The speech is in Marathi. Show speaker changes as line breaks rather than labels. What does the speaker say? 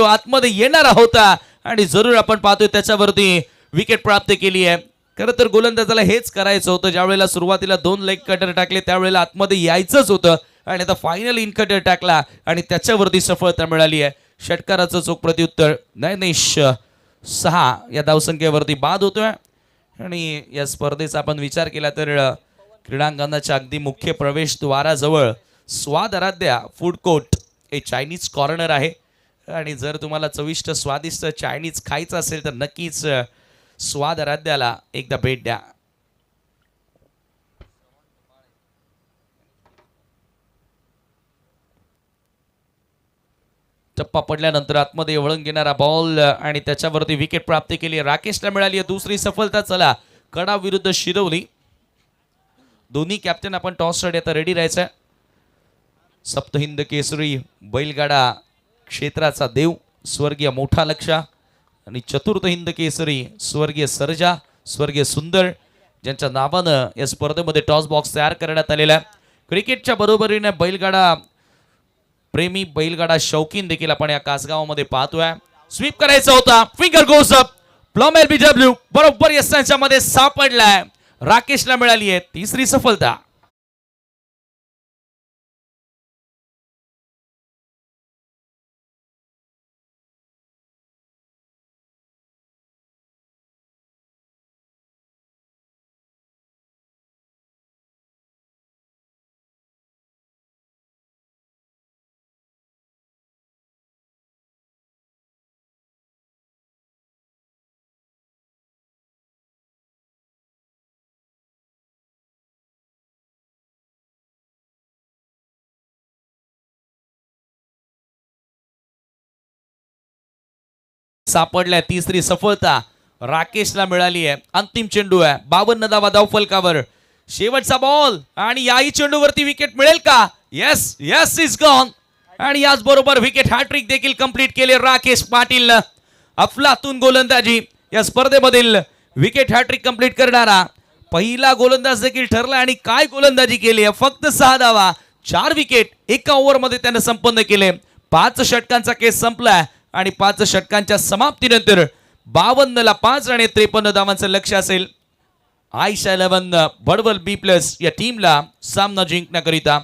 आतमध्ये येणारा होता आणि जरूर आपण पाहतोय त्याच्यावरती विकेट प्राप्त केली आहे। खरं तर गोलंदाजाला हेच करायचं होतं, ज्यावेळेला सुरुवातीला 2 लेग कटर टाकले त्यावेळेला आतमध्ये यायचंच होतं आणि आता फायनल इन कटर टाकला आणि त्याच्यावरती सफलता मिळाली आहे। षटकाराचं चोख प्रत्युत्तर नयनेश 6 या धावसंख्येवरती बाद होतोय आणि या स्पर्धेचा आपण विचार केला तर क्रीडांगणाच्या अगदी मुख्य प्रवेशद्वाराजवळ स्वाद आराध्या फूड कोर्ट हे चायनीज कॉर्नर आहे आणि जर तुम्हाला चविष्ट स्वादिष्ट चायनीज खायचं असेल तर नक्कीच स्वाद आराध्याला एकदा भेट द्या। टप्पा पडल्यानंतर आतमध्ये वळून घेणारा बॉल आणि त्याच्यावरती विकेट प्राप्त केली, राकेशला मिळाली आहे दुसरी सफलता। चला कडा विरुद्ध शिरवली, दोन्ही कॅप्टन आपण टॉस साठी आता रेडी राहायचं। सप्तहिंद केसरी बैलगाडा क्षेत्राचा देव स्वर्गीय मोठा लक्ष आणि चतुर्थ हिंद केसरी स्वर्गीय सर्जा स्वर्गीय सुंदर ज्यांच्या नावानं या स्पर्धेमध्ये टॉस बॉक्स तयार करण्यात आलेला आहे। क्रिकेटच्या बरोबरीने बैलगाडा प्रेमी बैलगाडा शौकीन देखील आपण या कासगावामध्ये पाहतोय। स्वीप करायचा होता, finger goes up, plum LBW बरोबर यशांच्या मध्ये सापडलाय, राकेशला मिळाली आहे तिसरी सफलता। सापडल्या तिसरी सफलता राकेशला मिळाली आहे। अंतिम चेंडू आहे, 52 धावा धावफलकावर, शेवटचा बॉल आणि याही चेंडूवरती विकेट मिळेल का? येस येस इज गॉन आणि याच बरोबर विकेट हॅट्रिक देखील कंप्लीट केले राकेश पाटील। अफलातून गोलंदाजी या स्पर्धेमधील विकेट हॅट्रिक कंप्लीट करणारा पहिला गोलंदाज देखील ठरला आणि काय गोलंदाजी केली आहे, फक्त 6 धावा 4 विकेट एका ओव्हरमध्ये त्याने संपन्न केले। 5 षटकांचा केस संपलाय आणि 5 षटकांच्या समाप्तीनंतर 52 ला 5 आणि 53 धावांचं लक्ष असेल आयशा 11 बडवल B+ या टीमला सामना जिंकण्याकरिता।